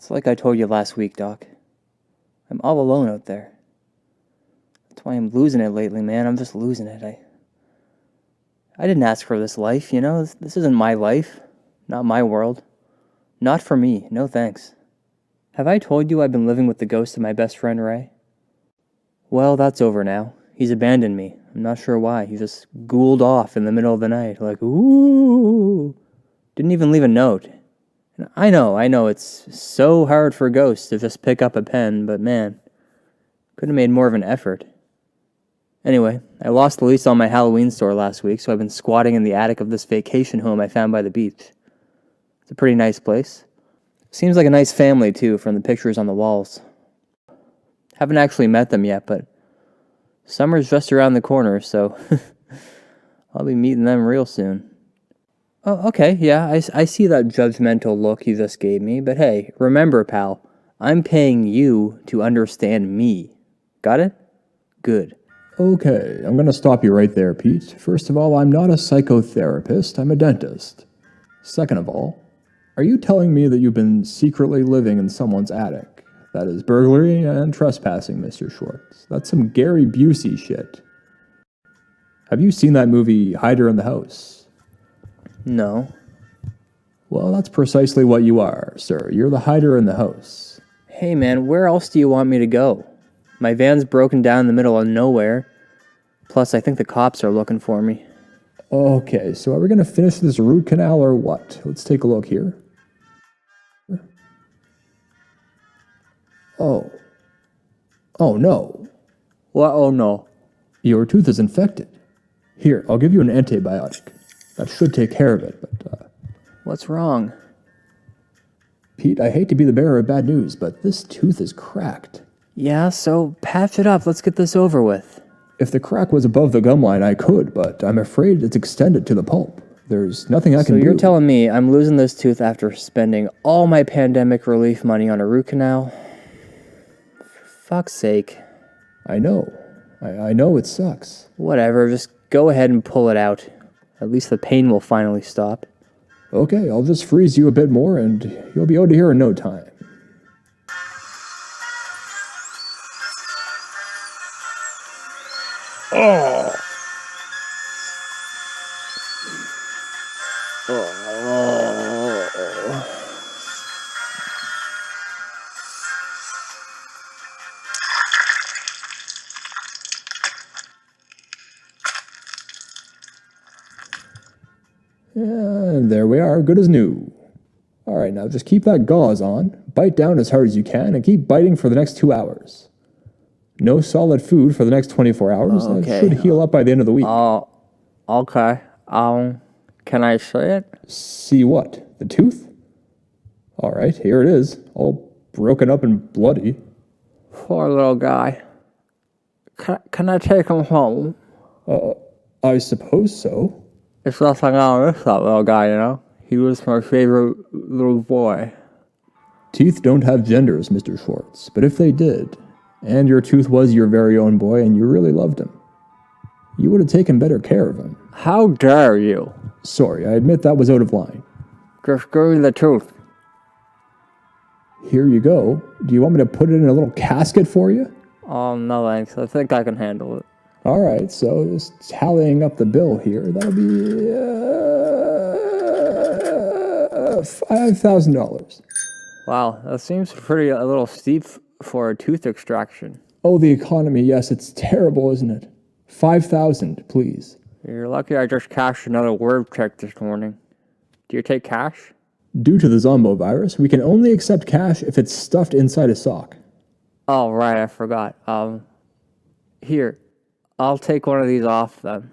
It's like I told you last week, Doc. I'm all alone out there. That's why I'm losing it lately, man. I'm just losing it. I didn't ask for this life, you know? This isn't my life. Not my world. Not for me. No thanks. Have I told you I've been living with the ghost of my best friend, Ray? Well, that's over now. He's abandoned me. I'm not sure why. He just ghouled off in the middle of the night, like, ooh. Didn't even leave a note. And I know, it's so hard for ghosts to just pick up a pen, but man, could have made more of an effort. Anyway, I lost the lease on my Halloween store last week, so I've been squatting in the attic of this vacation home I found by the beach. It's a pretty nice place. Seems like a nice family, too, from the pictures on the walls. Haven't actually met them yet, but summer's just around the corner, so I'll be meeting them real soon. Oh, okay, yeah, I see that judgmental look you just gave me, but hey, remember, pal, I'm paying you to understand me. Got it? Good. Okay, I'm going to stop you right there, Pete. First of all, I'm not a psychotherapist, I'm a dentist. Second of all, are you telling me that you've been secretly living in someone's attic? That is burglary and trespassing, Mr. Schwartz. That's some Gary Busey shit. Have you seen that movie, Hider in the House? No. Well, that's precisely what you are, sir. You're the hider in the house. Hey, man, where else do you want me to go? My van's broken down in the middle of nowhere. Plus, I think the cops are looking for me. Okay, so are we going to finish this root canal or what? Let's take a look here. Oh. Oh, no. What? Oh, no. Your tooth is infected. Here, I'll give you an antibiotic. That should take care of it, but, What's wrong? Pete, I hate to be the bearer of bad news, but this tooth is cracked. Yeah, so patch it up. Let's get this over with. If the crack was above the gum line, I could, but I'm afraid it's extended to the pulp. There's nothing I can do. So you're telling me I'm losing this tooth after spending all my pandemic relief money on a root canal? For fuck's sake. I know. I know it sucks. Whatever, just go ahead and pull it out. At least the pain will finally stop. Okay, I'll just freeze you a bit more and you'll be out of here in no time. Oh. And there we are, good as new. Alright, now just keep that gauze on, bite down as hard as you can, and keep biting for the next 2 hours. No solid food for the next 24 hours. Okay. That should heal up by the end of the week. Oh, okay. Can I see it? See what? The tooth? Alright, here it is, all broken up and bloody. Poor little guy. Can I take him home? I suppose so. It's nothing I miss that little guy, you know? He was my favorite little boy. Teeth don't have genders, Mr. Schwartz, but if they did, and your tooth was your very own boy and you really loved him, you would have taken better care of him. How dare you? Sorry, I admit that was out of line. Just give me the tooth. Here you go. Do you want me to put it in a little casket for you? Oh, no thanks. I think I can handle it. Alright, so just tallying up the bill here, that'll be $5,000. Wow, that seems a little steep for a tooth extraction. Oh, the economy, yes, it's terrible, isn't it? $5,000, please. You're lucky I just cashed another word check this morning. Do you take cash? Due to the Zombo virus, we can only accept cash if it's stuffed inside a sock. Oh, right, I forgot. Here, I'll take one of these off then.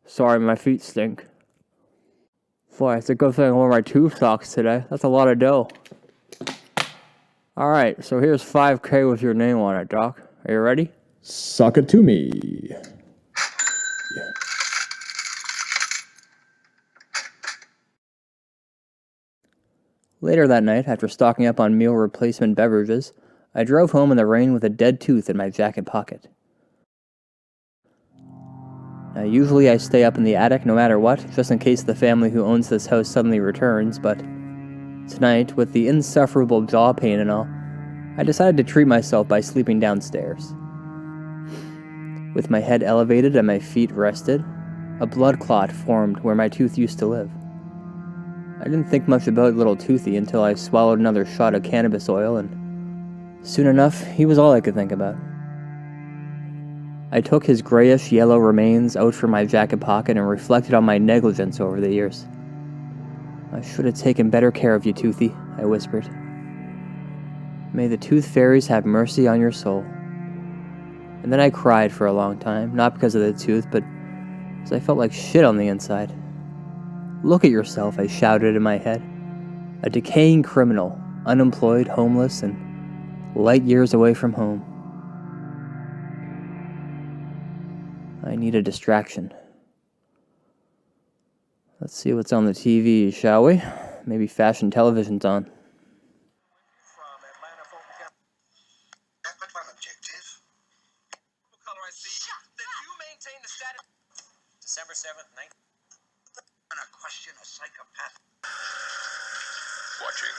Sorry, my feet stink. Boy, it's a good thing I wore my tooth socks today. That's a lot of dough. Alright, so here's $5,000 with your name on it, Doc. Are you ready? Suck it to me. Later that night, after stocking up on meal replacement beverages, I drove home in the rain with a dead tooth in my jacket pocket. Now, usually I stay up in the attic no matter what, just in case the family who owns this house suddenly returns, but Tonight, with the insufferable jaw pain and all, I decided to treat myself by sleeping downstairs. With my head elevated and my feet rested, a blood clot formed where my tooth used to live. I didn't think much about little Toothy until I swallowed another shot of cannabis oil, and soon enough, he was all I could think about. I took his grayish-yellow remains out from my jacket pocket and reflected on my negligence over the years. I should have taken better care of you, Toothy, I whispered. May the tooth fairies have mercy on your soul. And then I cried for a long time, not because of the tooth, but because I felt like shit on the inside. Look at yourself, I shouted in my head. A decaying criminal, unemployed, homeless, and light years away from home. I need a distraction. Let's see what's on the TV, shall we? Maybe fashion television's on. December 7th, 19... question a psychopath. Watching.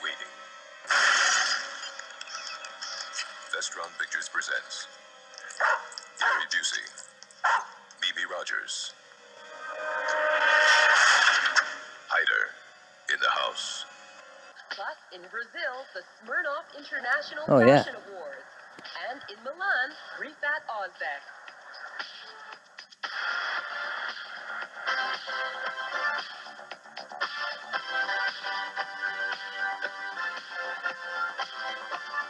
Waiting. Vestron Pictures presents Gary Busey, Mimi Rogers, Hyder in the house. Plus, in Brazil, the Smirnoff International Oh, yeah. Fashion Awards. And in Milan, Rifat Ozbek.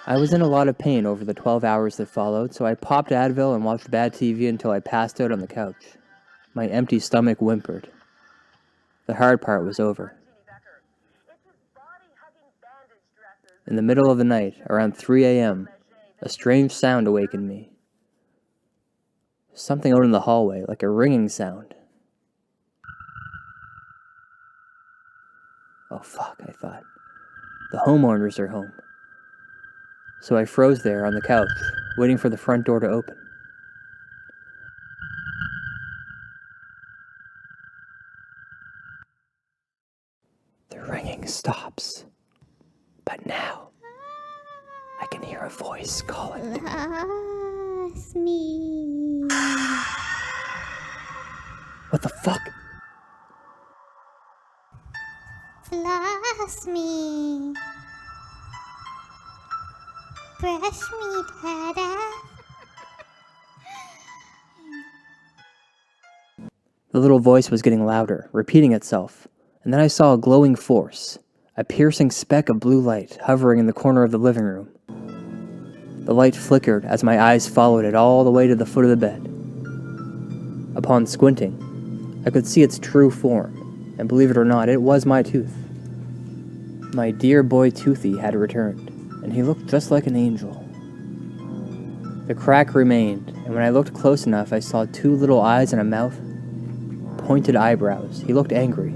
I was in a lot of pain over the 12 hours that followed, so I popped Advil and watched bad TV until I passed out on the couch. My empty stomach whimpered. The hard part was over. In the middle of the night, around 3 a.m., a strange sound awakened me. Something out in the hallway, like a ringing sound. Oh fuck, I thought. The homeowners are home. So I froze there on the couch, waiting for the front door to open. The ringing stops. But now, I can hear a voice calling me. Bless me. What the fuck? Bless me. Brush me, Dada. The little voice was getting louder, repeating itself, and then I saw a glowing force, a piercing speck of blue light hovering in the corner of the living room. The light flickered as my eyes followed it all the way to the foot of the bed. Upon squinting, I could see its true form, and believe it or not, it was my tooth. My dear boy Toothy had returned, and he looked just like an angel. The crack remained, and when I looked close enough, I saw two little eyes and a mouth, pointed eyebrows. He looked angry.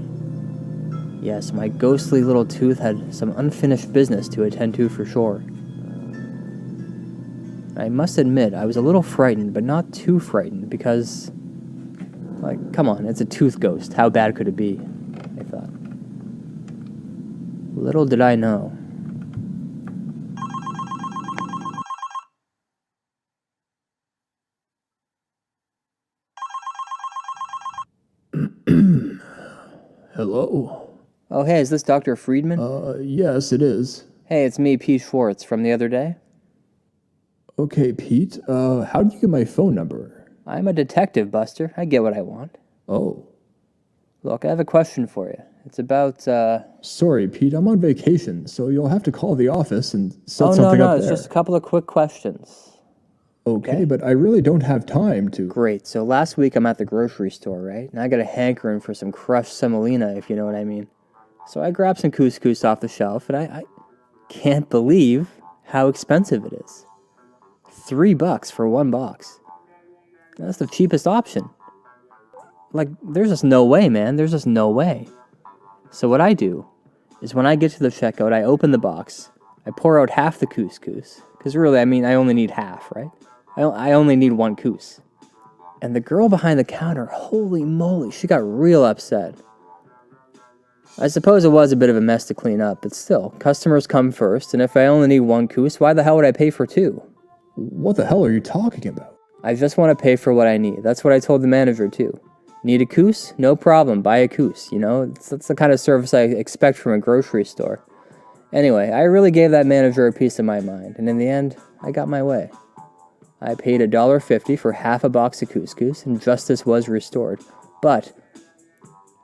Yes, my ghostly little tooth had some unfinished business to attend to for sure. I must admit, I was a little frightened, but not too frightened, because, like, come on, it's a tooth ghost. How bad could it be? I thought. Little did I know. Hello? Oh, hey, is this Dr. Friedman? Yes, it is. Hey, it's me, P. Schwartz, from the other day. Okay, Pete, how did you get my phone number? I'm a detective, Buster. I get what I want. Oh. Look, I have a question for you. It's about, Sorry, Pete, I'm on vacation, so you'll have to call the office and set Oh, something no, up it's there. just a couple of quick questions. Okay, but I really don't have time to... Great. So last week I'm at the grocery store, right? And I got a hankering for some crushed semolina, if you know what I mean. So I grabbed some couscous off the shelf, and I can't believe how expensive it is. $3 for one box. That's the cheapest option. Like, there's just no way, man. There's just no way. So what I do is when I get to the checkout, I open the box, I pour out half the couscous, because really, I mean, I only need half, right? I only need one couscous. And the girl behind the counter, holy moly, she got real upset. I suppose it was a bit of a mess to clean up, but still, customers come first, and if I only need one goose, why the hell would I pay for two? What the hell are you talking about? I just want to pay for what I need. That's what I told the manager too. Need a goose? No problem, buy a goose, you know? That's the kind of service I expect from a grocery store. Anyway, I really gave that manager a piece of my mind, and in the end, I got my way. I paid $1.50 for half a box of couscous, and justice was restored. But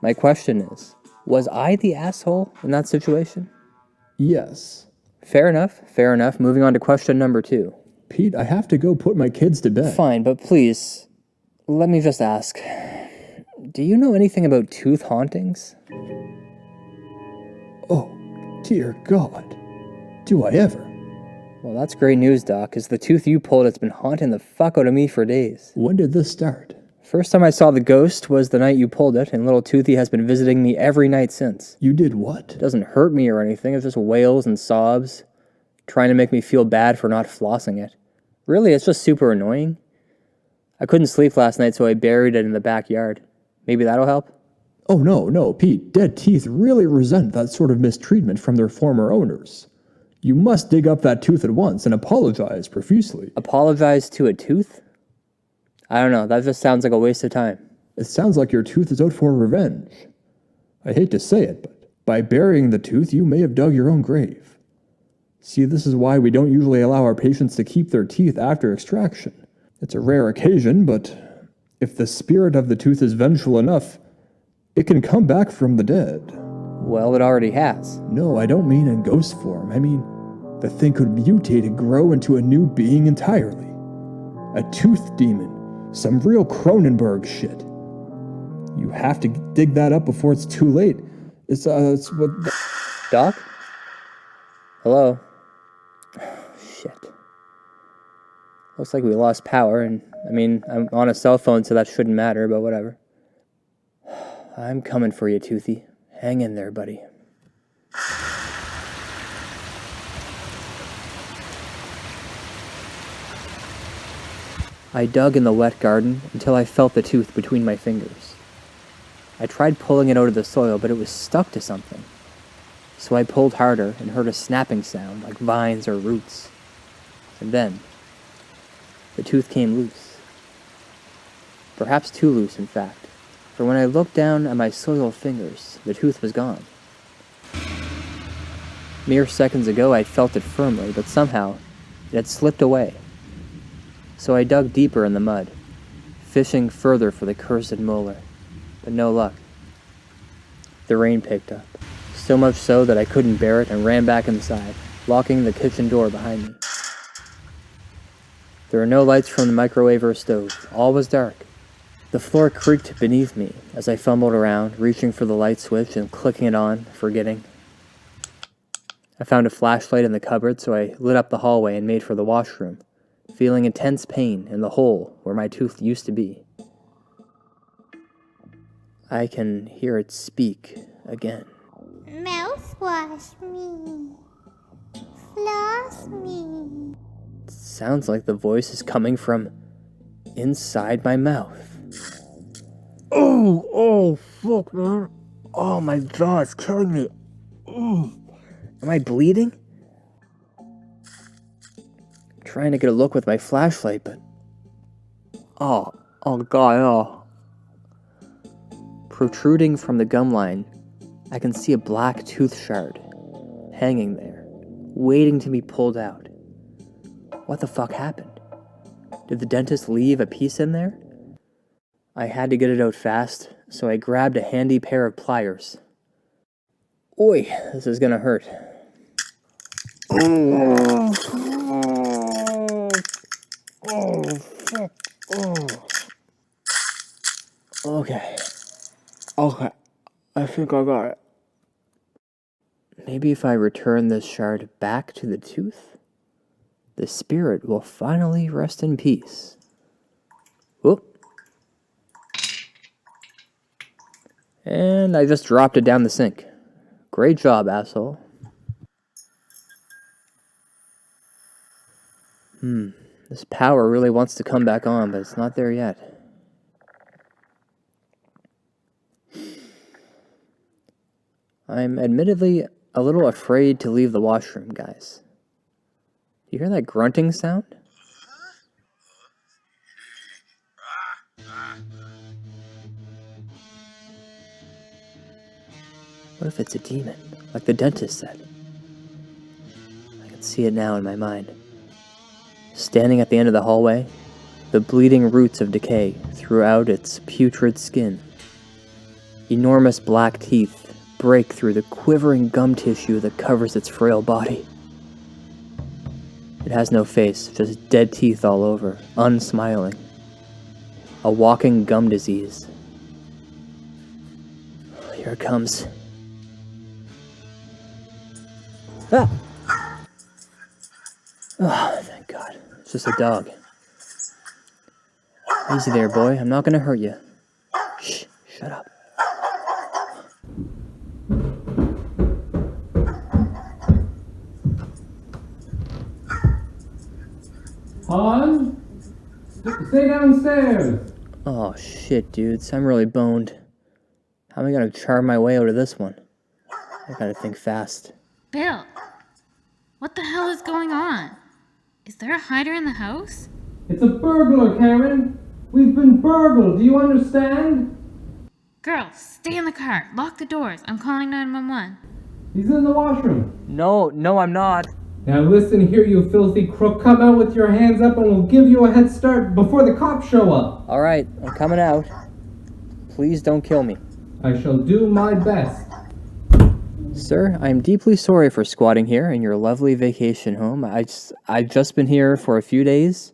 my question is, was I the asshole in that situation? Yes. Fair enough, fair enough. Moving on to question number 2. Pete, I have to go put my kids to bed. Fine, but please, let me just ask. Do you know anything about tooth hauntings? Oh, dear God. Do I ever? Well, that's great news, Doc, because the tooth you pulled has been haunting the fuck out of me for days. When did this start? First time I saw the ghost was the night you pulled it, and little Toothy has been visiting me every night since. You did what? It doesn't hurt me or anything, it's just wails and sobs, trying to make me feel bad for not flossing it. Really, it's just super annoying. I couldn't sleep last night, so I buried it in the backyard. Maybe that'll help? Oh, no, Pete. Dead teeth really resent that sort of mistreatment from their former owners. You must dig up that tooth at once and apologize profusely. Apologize to a tooth? I don't know, that just sounds like a waste of time. It sounds like your tooth is out for revenge. I hate to say it, but by burying the tooth, you may have dug your own grave. See, this is why we don't usually allow our patients to keep their teeth after extraction. It's a rare occasion, but if the spirit of the tooth is vengeful enough, it can come back from the dead. Well, it already has. No, I don't mean in ghost form. I mean, the thing could mutate and grow into a new being entirely. A tooth demon. Some real Cronenberg shit. You have to dig that up before it's too late. It's what... Doc? Hello? Shit. Looks like we lost power, and, I'm on a cell phone, so that shouldn't matter, but whatever. I'm coming for you, Toothy. Hang in there, buddy. I dug in the wet garden until I felt the tooth between my fingers. I tried pulling it out of the soil, but it was stuck to something. So I pulled harder and heard a snapping sound like vines or roots. And then, the tooth came loose. Perhaps too loose, in fact, for when I looked down at my soiled fingers, the tooth was gone. Mere seconds ago I'd felt it firmly, but somehow it had slipped away. So I dug deeper in the mud, fishing further for the cursed molar, but no luck. The rain picked up, so much so that I couldn't bear it and ran back inside, locking the kitchen door behind me. There were no lights from the microwave or stove. All was dark. The floor creaked beneath me as I fumbled around, reaching for the light switch and clicking it on, forgetting. I found a flashlight in the cupboard, so I lit up the hallway and made for the washroom, feeling intense pain in the hole where my tooth used to be. I can hear it speak again. Mouthwash me. Floss me. It sounds like the voice is coming from inside my mouth. Oh, fuck, man. Oh, my jaw is killing me. Am I bleeding? I'm trying to get a look with my flashlight, but... Oh, God, oh. Protruding from the gum line, I can see a black tooth shard, hanging there, waiting to be pulled out. What the fuck happened? Did the dentist leave a piece in there? I had to get it out fast, so I grabbed a handy pair of pliers. Oi, this is gonna hurt. Oh, fuck. Okay, I think I got it. Maybe if I return this shard back to the tooth, the spirit will finally rest in peace. Whoop. And I just dropped it down the sink. Great job, asshole. This power really wants to come back on, but it's not there yet. I'm admittedly a little afraid to leave the washroom, guys. Do you hear that grunting sound? What if it's a demon, like the dentist said? I can see it now in my mind. Standing at the end of the hallway, the bleeding roots of decay throughout its putrid skin. Enormous black teeth break through the quivering gum tissue that covers its frail body. It has no face, just dead teeth all over, unsmiling. A walking gum disease. Here it comes. Ah! Oh, thank God. It's just a dog. Easy there, boy. I'm not gonna hurt you. Shh, shut up. Han? Stay downstairs! Oh, shit, dudes. I'm really boned. How am I gonna charm my way out of this one? I gotta think fast. Bill, what the hell is going on? Is there a hider in the house? It's a burglar, Karen! We've been burgled, do you understand? Girls, stay in the car. Lock the doors. I'm calling 911. He's in the washroom. No, I'm not. Now listen here, you filthy crook. Come out with your hands up and we'll give you a head start before the cops show up. Alright, I'm coming out. Please don't kill me. I shall do my best. Sir, I am deeply sorry for squatting here in your lovely vacation home. I've just been here for a few days.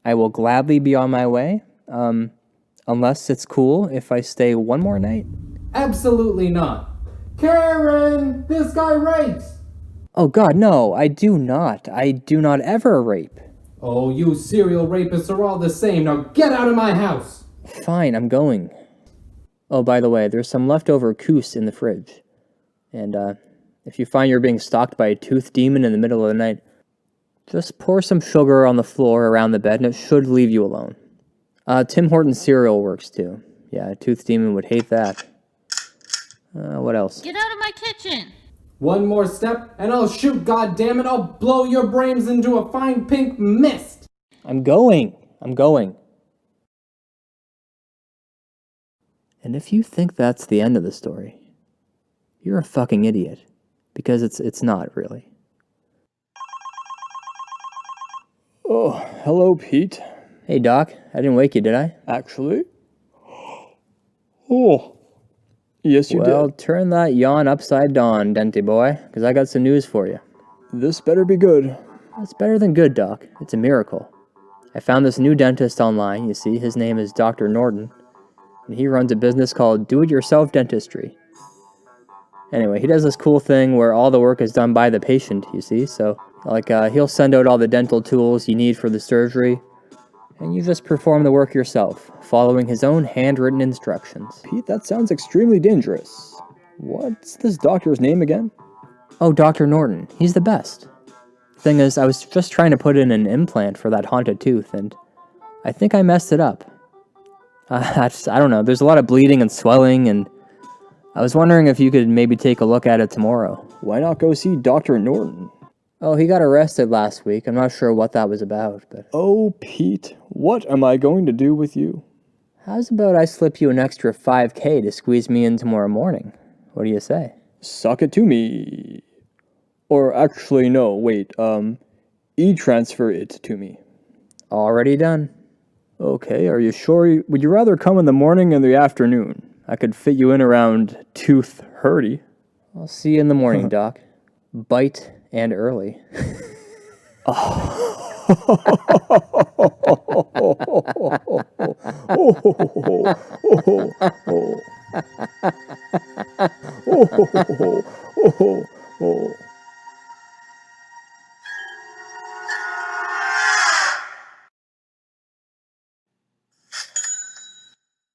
I will gladly be on my way. Unless it's cool if I stay one more night. Absolutely not. Karen! This guy rapes! Oh God, no, I do not. I do not ever rape. Oh, you serial rapists are all the same. Now get out of my house! Fine, I'm going. Oh, by the way, there's some leftover coos in the fridge. And, if you find you're being stalked by a tooth demon in the middle of the night, just pour some sugar on the floor around the bed and it should leave you alone. Tim Hortons cereal works too. Yeah, a tooth demon would hate that. What else? Get out of my kitchen! One more step and I'll shoot, goddammit! I'll blow your brains into a fine pink mist! I'm going. And if you think that's the end of the story, you're a fucking idiot. Because it's not, really. Oh, hello, Pete. Hey, Doc. I didn't wake you, did I? Actually? Oh, yes you Well, did. turn that yawn upside down, Denty boy, because I got some news for you. This better be good. It's better than good, Doc. It's a miracle. I found this new dentist online, you see. His name is Dr. Norton, and he runs a business called Do-It-Yourself Dentistry. Anyway, he does this cool thing where all the work is done by the patient, you see. So, like, he'll send out all the dental tools you need for the surgery, and you just perform the work yourself, following his own handwritten instructions. Pete, that sounds extremely dangerous. What's this doctor's name again? Oh, Dr. Norton. He's the best. Thing is, I was just trying to put in an implant for that haunted tooth, and I think I messed it up. I don't know. There's a lot of bleeding and swelling, and I was wondering if you could maybe take a look at it tomorrow. Why not go see Dr. Norton? Oh, he got arrested last week. I'm not sure what that was about, but... Oh, Pete, what am I going to do with you? How's about I slip you an extra 5K to squeeze me in tomorrow morning? What do you say? Suck it to me. Or actually, no, wait, e-transfer it to me. Already done. Okay, are you sure? Would you rather come in the morning or the afternoon? I could fit you in around tooth hurty. I'll see you in the morning, Doc. Bite and early. Oh.